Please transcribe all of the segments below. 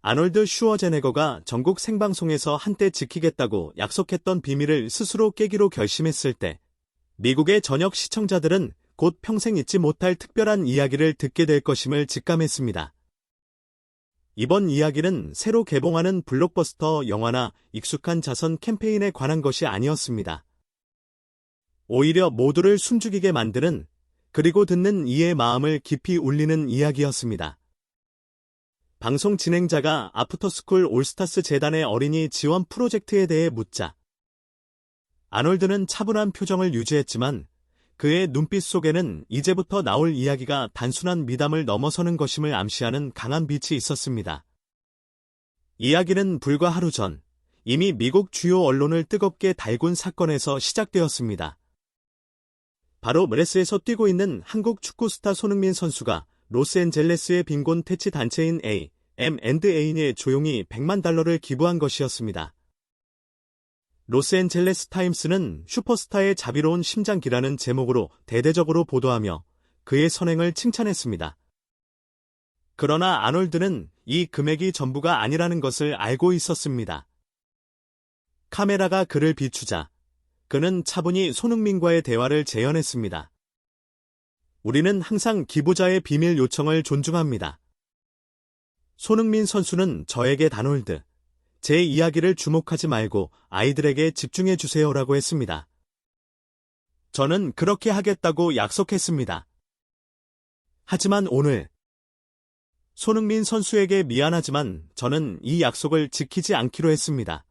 아놀드 슈워제네거가 전국 생방송에서 한때 지키겠다고 약속했던 비밀을 스스로 깨기로 결심했을 때 미국의 전역 시청자들은 곧 평생 잊지 못할 특별한 이야기를 듣게 될 것임을 직감했습니다. 이번 이야기는 새로 개봉하는 블록버스터 영화나 익숙한 자선 캠페인에 관한 것이 아니었습니다. 오히려 모두를 숨죽이게 만드는, 그리고 듣는 이의 마음을 깊이 울리는 이야기였습니다. 방송 진행자가 아프터스쿨 올스타스 재단의 어린이 지원 프로젝트에 대해 묻자 아놀드는 차분한 표정을 유지했지만 그의 눈빛 속에는 이제부터 나올 이야기가 단순한 미담을 넘어서는 것임을 암시하는 강한 빛이 있었습니다. 이야기는 불과 하루 전 이미 미국 주요 언론을 뜨겁게 달군 사건에서 시작되었습니다. 바로 MLS 에서 뛰고 있는 한국 축구 스타 손흥민 선수가 로스앤젤레스의 빈곤 퇴치 단체인 M&A에 조용히 $100만 기부한 것이었습니다. 로스앤젤레스 타임스는 슈퍼스타의 자비로운 심장기라는 제목으로 대대적으로 보도하며 그의 선행을 칭찬했습니다. 그러나 아놀드는 이 금액이 전부가 아니라는 것을 알고 있었습니다. 카메라가 그를 비추자 그는 차분히 손흥민과의 대화를 재현했습니다. 우리는 항상 기부자의 비밀 요청을 존중합니다. 손흥민 선수는 저에게 아놀드, 제 이야기를 주목하지 말고 아이들에게 집중해 주세요라고 했습니다. 저는 그렇게 하겠다고 약속했습니다. 하지만 오늘 손흥민 선수에게 미안하지만 저는 이 약속을 지키지 않기로 했습니다.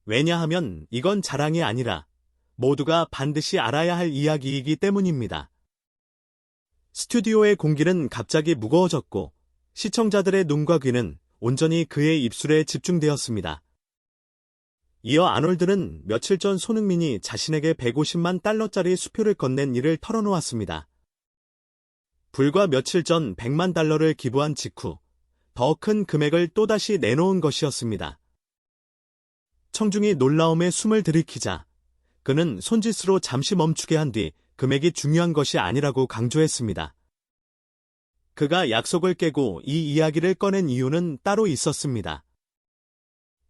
왜냐하면 이건 자랑이 아니라 모두가 반드시 알아야 할 이야기이기 때문입니다. 스튜디오의 공기는 갑자기 무거워졌고 시청자들의 눈과 귀는 온전히 그의 입술에 집중되었습니다. 이어 아놀드는 며칠 전 손흥민이 자신에게 $150만 수표를 건넨 일을 털어놓았습니다. 불과 며칠 전 $100만 기부한 직후 더 큰 금액을 또다시 내놓은 것이었습니다. 청중이 놀라움에 숨을 들이키자 그는 손짓으로 잠시 멈추게 한 뒤 금액이 중요한 것이 아니라고 강조했습니다. 그가 약속을 깨고 이 이야기를 꺼낸 이유는 따로 있었습니다.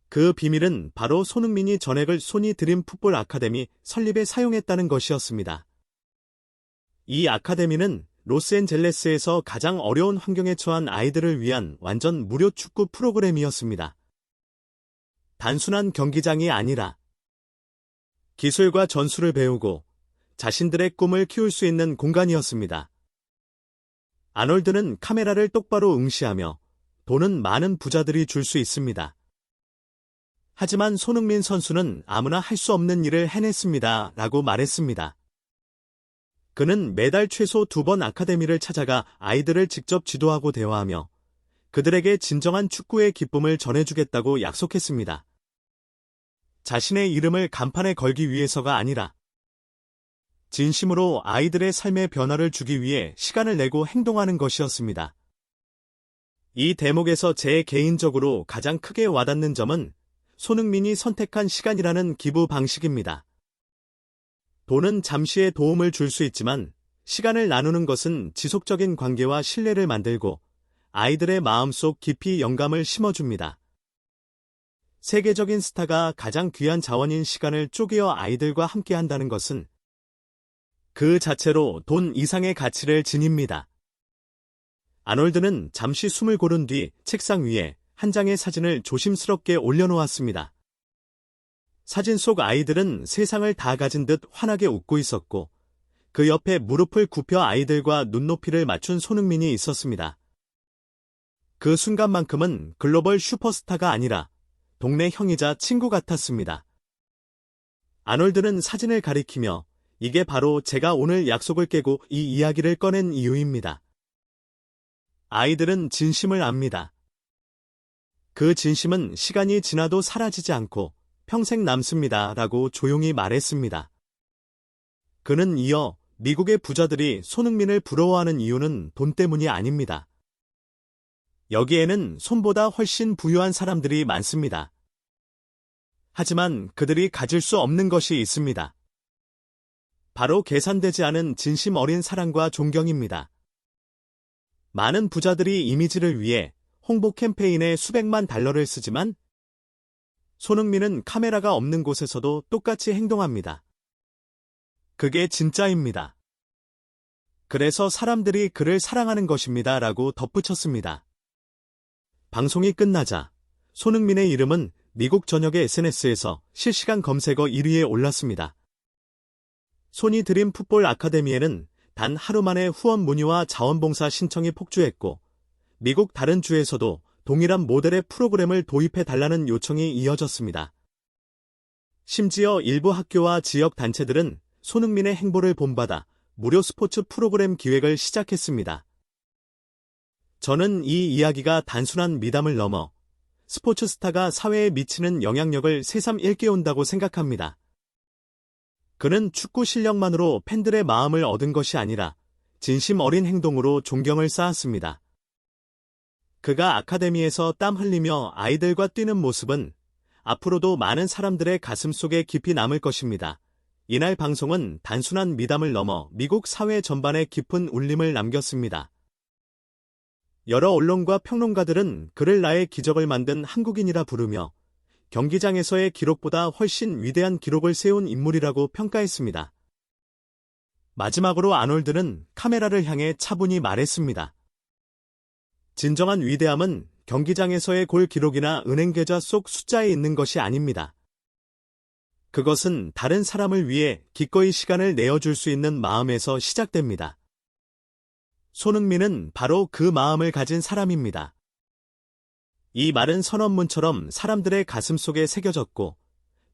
그 비밀은 바로 손흥민이 전액을 소니 드림 풋볼 아카데미 설립에 사용했다는 것이었습니다. 이 아카데미는 로스앤젤레스에서 가장 어려운 환경에 처한 아이들을 위한 완전 무료 축구 프로그램이었습니다. 단순한 경기장이 아니라 기술과 전술을 배우고 자신들의 꿈을 키울 수 있는 공간이었습니다. 아놀드는 카메라를 똑바로 응시하며 돈은 많은 부자들이 줄 수 있습니다. 하지만 손흥민 선수는 아무나 할 수 없는 일을 해냈습니다. 라고 말했습니다. 그는 매달 최소 2번 아카데미를 찾아가 아이들을 직접 지도하고 대화하며 그들에게 진정한 축구의 기쁨을 전해주겠다고 약속했습니다. 자신의 이름을 간판에 걸기 위해서가 아니라 진심으로 아이들의 삶의 변화를 주기 위해 시간을 내고 행동하는 것이었습니다. 이 대목에서 제 개인적으로 가장 크게 와닿는 점은 손흥민이 선택한 시간이라는 기부 방식입니다. 돈은 잠시의 도움을 줄 수 있지만 시간을 나누는 것은 지속적인 관계와 신뢰를 만들고 아이들의 마음속 깊이 영감을 심어줍니다. 세계적인 스타가 가장 귀한 자원인 시간을 쪼개어 아이들과 함께한다는 것은 그 자체로 돈 이상의 가치를 지닙니다. 아놀드는 잠시 숨을 고른 뒤 책상 위에 한 장의 사진을 조심스럽게 올려놓았습니다. 사진 속 아이들은 세상을 다 가진 듯 환하게 웃고 있었고 그 옆에 무릎을 굽혀 아이들과 눈높이를 맞춘 손흥민이 있었습니다. 그 순간만큼은 글로벌 슈퍼스타가 아니라 동네 형이자 친구 같았습니다. 아놀드는 사진을 가리키며 이게 바로 제가 오늘 약속을 깨고 이 이야기를 꺼낸 이유입니다. 아이들은 진심을 압니다. 그 진심은 시간이 지나도 사라지지 않고 평생 남습니다. 라고 조용히 말했습니다. 그는 이어 미국의 부자들이 손흥민을 부러워하는 이유는 돈 때문이 아닙니다. 여기에는 손보다 훨씬 부유한 사람들이 많습니다. 하지만 그들이 가질 수 없는 것이 있습니다. 바로 계산되지 않은 진심 어린 사랑과 존경입니다. 많은 부자들이 이미지를 위해 홍보 캠페인에 수백만 달러를 쓰지만 손흥민은 카메라가 없는 곳에서도 똑같이 행동합니다. 그게 진짜입니다. 그래서 사람들이 그를 사랑하는 것입니다. 라고 덧붙였습니다. 방송이 끝나자 손흥민의 이름은 미국 전역의 SNS에서 실시간 검색어 1위에 올랐습니다. 소니 드림 풋볼 아카데미에는 단 하루 만에 후원 문의와 자원봉사 신청이 폭주했고 미국 다른 주에서도 동일한 모델의 프로그램을 도입해달라는 요청이 이어졌습니다. 심지어 일부 학교와 지역 단체들은 손흥민의 행보를 본받아 무료 스포츠 프로그램 기획을 시작했습니다. 저는 이 이야기가 단순한 미담을 넘어 스포츠 스타가 사회에 미치는 영향력을 새삼 일깨운다고 생각합니다. 그는 축구 실력만으로 팬들의 마음을 얻은 것이 아니라 진심 어린 행동으로 존경을 쌓았습니다. 그가 아카데미에서 땀 흘리며 아이들과 뛰는 모습은 앞으로도 많은 사람들의 가슴 속에 깊이 남을 것입니다. 이날 방송은 단순한 미담을 넘어 미국 사회 전반에 깊은 울림을 남겼습니다. 여러 언론과 평론가들은 그를 나의 기적을 만든 한국인이라 부르며 경기장에서의 기록보다 훨씬 위대한 기록을 세운 인물이라고 평가했습니다. 마지막으로 아놀드는 카메라를 향해 차분히 말했습니다. 진정한 위대함은 경기장에서의 골 기록이나 은행 계좌 속 숫자에 있는 것이 아닙니다. 그것은 다른 사람을 위해 기꺼이 시간을 내어줄 수 있는 마음에서 시작됩니다. 손흥민은 바로 그 마음을 가진 사람입니다. 이 말은 선언문처럼 사람들의 가슴 속에 새겨졌고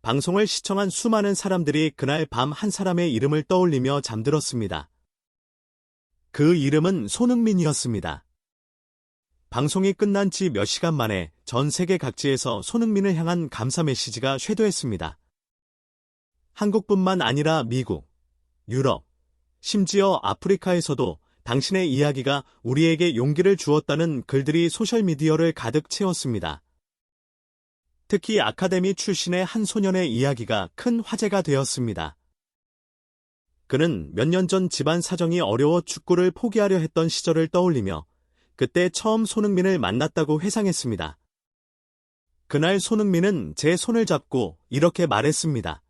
방송을 시청한 수많은 사람들이 그날 밤 한 사람의 이름을 떠올리며 잠들었습니다. 그 이름은 손흥민이었습니다. 방송이 끝난 지 몇 시간 만에 전 세계 각지에서 손흥민을 향한 감사 메시지가 쇄도했습니다. 한국뿐만 아니라 미국, 유럽, 심지어 아프리카에서도 당신의 이야기가 우리에게 용기를 주었다는 글들이 소셜미디어를 가득 채웠습니다. 특히 아카데미 출신의 한 소년의 이야기가 큰 화제가 되었습니다. 그는 몇 년 전 집안 사정이 어려워 축구를 포기하려 했던 시절을 떠올리며 그때 처음 손흥민을 만났다고 회상했습니다. 그날 손흥민은 제 손을 잡고 이렇게 말했습니다.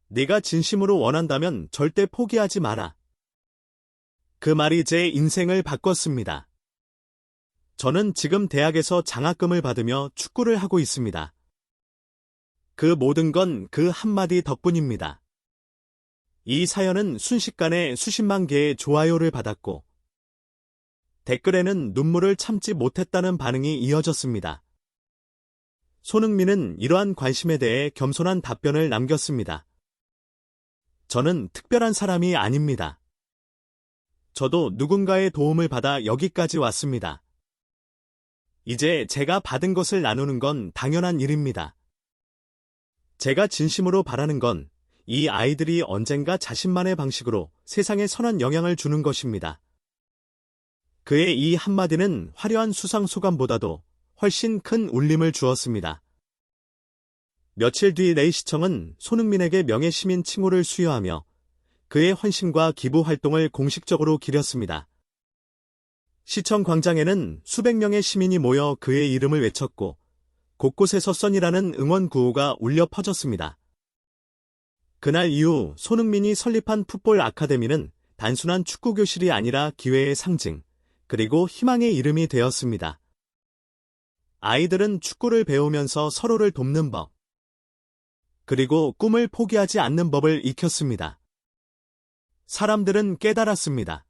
네가 진심으로 원한다면 절대 포기하지 마라. 그 말이 제 인생을 바꿨습니다. 저는 지금 대학에서 장학금을 받으며 축구를 하고 있습니다. 그 모든 건 그 한마디 덕분입니다. 이 사연은 순식간에 수십만 개의 좋아요를 받았고 댓글에는 눈물을 참지 못했다는 반응이 이어졌습니다. 손흥민은 이러한 관심에 대해 겸손한 답변을 남겼습니다. 저는 특별한 사람이 아닙니다. 저도 누군가의 도움을 받아 여기까지 왔습니다. 이제 제가 받은 것을 나누는 건 당연한 일입니다. 제가 진심으로 바라는 건 이 아이들이 언젠가 자신만의 방식으로 세상에 선한 영향을 주는 것입니다. 그의 이 한마디는 화려한 수상 소감보다도 훨씬 큰 울림을 주었습니다. 며칠 뒤 레이시청은 손흥민에게 명예시민 칭호를 수여하며 그의 헌신과 기부 활동을 공식적으로 기렸습니다. 시청 광장에는 수백 명의 시민이 모여 그의 이름을 외쳤고 곳곳에서 선이라는 응원 구호가 울려 퍼졌습니다. 그날 이후 손흥민이 설립한 풋볼 아카데미는 단순한 축구 교실이 아니라 기회의 상징, 그리고 희망의 이름이 되었습니다. 아이들은 축구를 배우면서 서로를 돕는 법, 그리고 꿈을 포기하지 않는 법을 익혔습니다. 사람들은 깨달았습니다.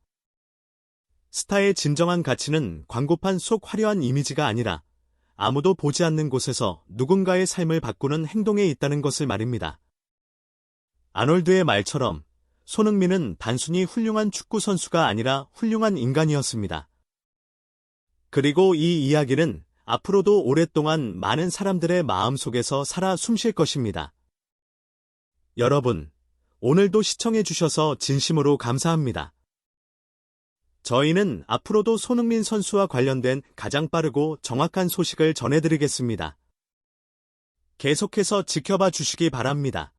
스타의 진정한 가치는 광고판 속 화려한 이미지가 아니라 아무도 보지 않는 곳에서 누군가의 삶을 바꾸는 행동에 있다는 것을 말입니다. 아놀드의 말처럼 손흥민은 단순히 훌륭한 축구 선수가 아니라 훌륭한 인간이었습니다. 그리고 이 이야기는 앞으로도 오랫동안 많은 사람들의 마음속에서 살아 숨쉴 것입니다. 여러분, 오늘도 시청해주셔서 진심으로 감사합니다. 저희는 앞으로도 손흥민 선수와 관련된 가장 빠르고 정확한 소식을 전해드리겠습니다. 계속해서 지켜봐 주시기 바랍니다.